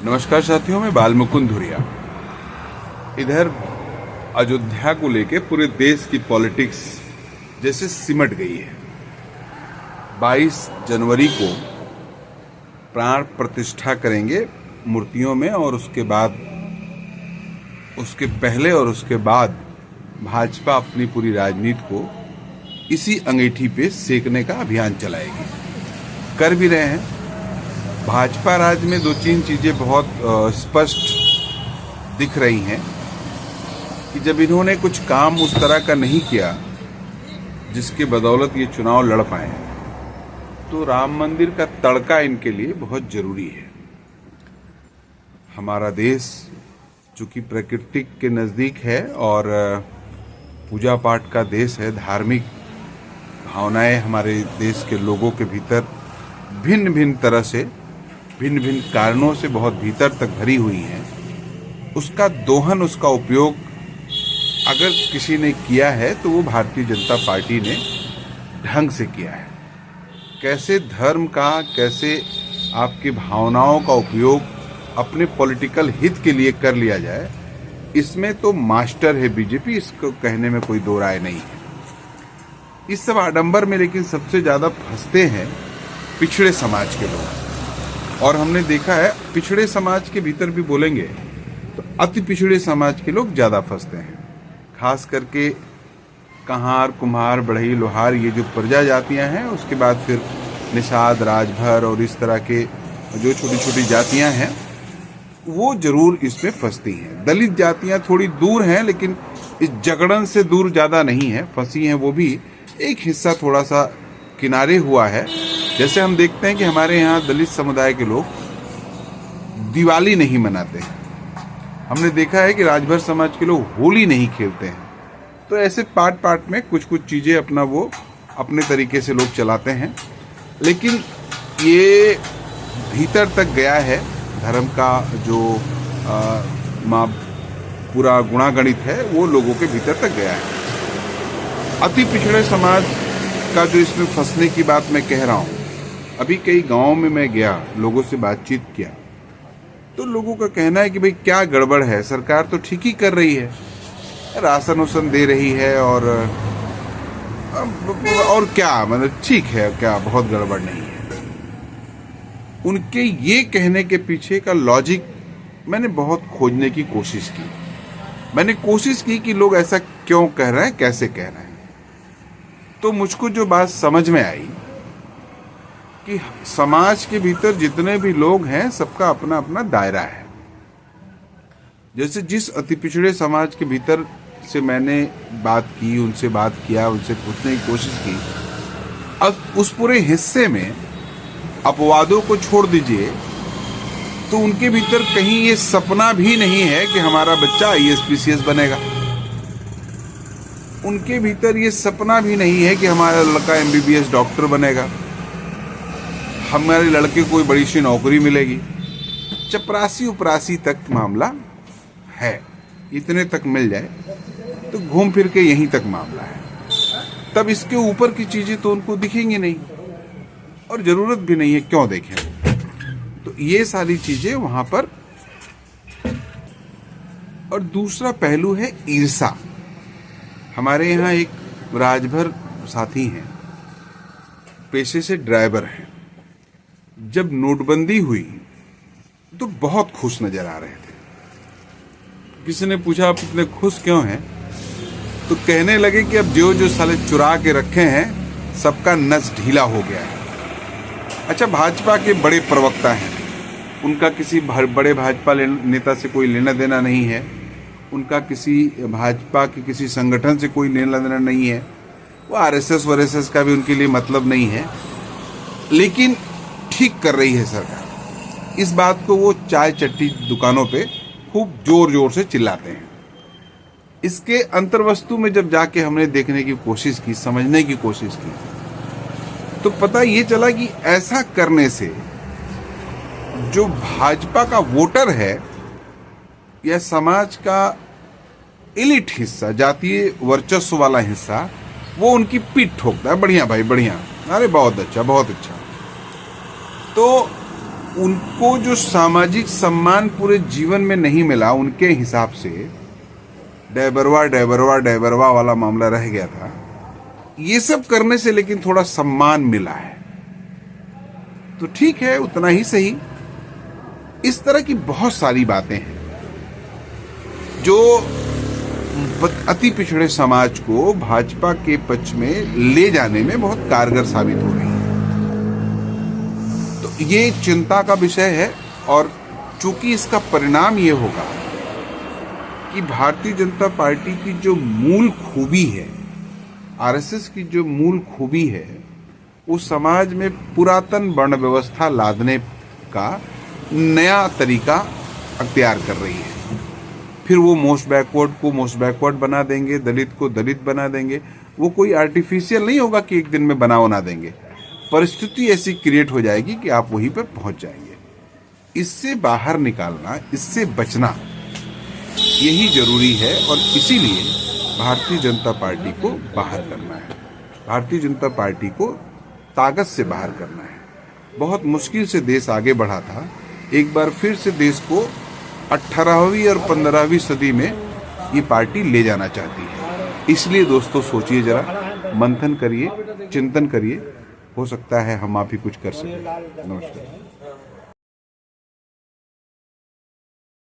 नमस्कार साथियों, मैं बालमुकुंद धुरिया। इधर अयोध्या को लेके पूरे देश की पॉलिटिक्स जैसे सिमट गई है। 22 जनवरी को प्राण प्रतिष्ठा करेंगे मूर्तियों में और उसके पहले और उसके बाद भाजपा अपनी पूरी राजनीति को इसी अंगीठी पे सेकने का अभियान चलाएगी। कर भी रहे हैं। भाजपा राज में दो तीन चीजें बहुत स्पष्ट दिख रही हैं कि जब इन्होंने कुछ काम उस तरह का नहीं किया जिसके बदौलत ये चुनाव लड़ पाए, तो राम मंदिर का तड़का इनके लिए बहुत जरूरी है। हमारा देश चूंकि प्रकृति के नजदीक है और पूजा पाठ का देश है, धार्मिक भावनाएं हमारे देश के लोगों के भीतर भिन्न भिन्न तरह से, भिन्न भिन्न कारणों से बहुत भीतर तक भरी हुई हैं। उसका दोहन, उसका उपयोग अगर किसी ने किया है तो वो भारतीय जनता पार्टी ने ढंग से किया है। कैसे धर्म का, कैसे आपकी भावनाओं का उपयोग अपने पॉलिटिकल हित के लिए कर लिया जाए, इसमें तो मास्टर है बीजेपी, इसको कहने में कोई दो राय नहीं है। इस सब आडंबर में लेकिन सबसे ज्यादा फंसते हैं पिछड़े समाज के लोग। और हमने देखा है पिछड़े समाज के भीतर भी बोलेंगे तो अति पिछड़े समाज के लोग ज्यादा फंसते हैं। खास करके कहार, कुम्हार, बढ़ई, लोहार, ये जो प्रजा जातियां हैं, उसके बाद फिर निषाद, राजभर और इस तरह के जो छोटी छोटी जातियां हैं, वो जरूर इसमें फंसती हैं। दलित जातियां थोड़ी दूर हैं, लेकिन इस जगड़न से दूर ज्यादा नहीं है, फंसी हैं। वो भी एक हिस्सा थोड़ा सा किनारे हुआ है। जैसे हम देखते हैं कि हमारे यहाँ दलित समुदाय के लोग दिवाली नहीं मनाते हैं। हमने देखा है कि राजभर समाज के लोग होली नहीं खेलते हैं। तो ऐसे पार्ट पार्ट में कुछ कुछ चीजें अपने तरीके से लोग चलाते हैं। लेकिन ये भीतर तक गया है, धर्म का जो पूरा गुणागणित है वो लोगों के भीतर तक गया है। अति पिछड़े समाज का जो इसमें फंसने की बात मैं कह रहा हूँ, अभी कई गांवों में मैं गया, लोगों से बातचीत किया, तो लोगों का कहना है कि भाई क्या गड़बड़ है, सरकार तो ठीक ही कर रही है, राशन उसन दे रही है और क्या, मतलब ठीक है, क्या बहुत गड़बड़ नहीं है। उनके ये कहने के पीछे का लॉजिक मैंने बहुत खोजने की कोशिश की। मैंने कोशिश की कि लोग ऐसा क्यों कह रहे हैं, कैसे कह रहे हैं। तो मुझको जो बात समझ में आई कि समाज के भीतर जितने भी लोग हैं, सबका अपना अपना दायरा है। जैसे जिस अति पिछड़े समाज के भीतर से मैंने बात की, उनसे बात किया, उनसे पूछने की कोशिश की, अब उस पूरे हिस्से में अपवादों को छोड़ दीजिए तो उनके भीतर कहीं ये सपना भी नहीं है कि हमारा बच्चा IAS PCS बनेगा। उनके भीतर ये सपना भी नहीं है कि हमारा लड़का MBBS डॉक्टर बनेगा, हमारे लड़के को कोई बड़ी सी नौकरी मिलेगी। चपरासी उपरासी तक मामला है, इतने तक मिल जाए तो घूम फिर के यहीं तक मामला है। तब इसके ऊपर की चीजें तो उनको दिखेंगी नहीं और जरूरत भी नहीं है, क्यों देखें। तो ये सारी चीजें वहां पर। और दूसरा पहलू है ईर्षा। हमारे यहाँ एक राजभर साथी हैं, पेशे से ड्राइवर हैं। जब नोटबंदी हुई तो बहुत खुश नजर आ रहे थे। किसी ने पूछा आप इतने खुश क्यों हैं, तो कहने लगे कि अब जो साले चुरा के रखे हैं सबका नस ढीला हो गया है। अच्छा, भाजपा के बड़े प्रवक्ता हैं, उनका किसी बड़े भाजपा नेता से कोई लेना देना नहीं है, उनका किसी भाजपा के किसी संगठन से कोई लेना देना नहीं है, वो RSS का भी उनके लिए मतलब नहीं है। लेकिन ठीक कर रही है सरकार। इस बात को वो चाय चट्टी दुकानों पे खूब जोर जोर से चिल्लाते हैं। इसके अंतर्वस्तु में जब जाके हमने देखने की कोशिश की, समझने की कोशिश की, तो पता ये चला कि ऐसा करने से जो भाजपा का वोटर है या समाज का एलिट हिस्सा, जातीय वर्चस्व वाला हिस्सा, वो उनकी पीठ ठोकता है। बढ़िया भाई, बढ़िया, अरे बहुत अच्छा, बहुत अच्छा। तो उनको जो सामाजिक सम्मान पूरे जीवन में नहीं मिला, उनके हिसाब से डैबरवा वाला मामला रह गया था। ये सब करने से लेकिन थोड़ा सम्मान मिला है, तो ठीक है, उतना ही सही। इस तरह की बहुत सारी बातें हैं जो अति पिछड़े समाज को भाजपा के पक्ष में ले जाने में बहुत कारगर साबित हो रही है। तो ये चिंता का विषय है, और चूंकि इसका परिणाम ये होगा कि भारतीय जनता पार्टी की जो मूल खूबी है, आरएसएस की जो मूल खूबी है, वो समाज में पुरातन वर्ण व्यवस्था लादने का नया तरीका अख्तियार कर रही है। फिर वो मोस्ट बैकवर्ड को मोस्ट बैकवर्ड बना देंगे, दलित को दलित बना देंगे। वो कोई आर्टिफिशियल नहीं होगा कि एक दिन में बना देंगे। परिस्थिति ऐसी क्रिएट हो जाएगी कि आप वहीं पर पहुंच जाएंगे। इससे बाहर निकालना, इससे बचना, यही जरूरी है, और इसीलिए भारतीय जनता पार्टी को बाहर करना है। भारतीय जनता पार्टी को ताकत से बाहर करना है। बहुत मुश्किल से देश आगे बढ़ा था, एक बार फिर से देश को 18वीं और 15वीं सदी में ये पार्टी ले जाना चाहती है। इसलिए दोस्तों सोचिए, जरा मंथन करिए, चिंतन करिए, हो सकता है हम आप ही कुछ कर सकें। नमस्कार।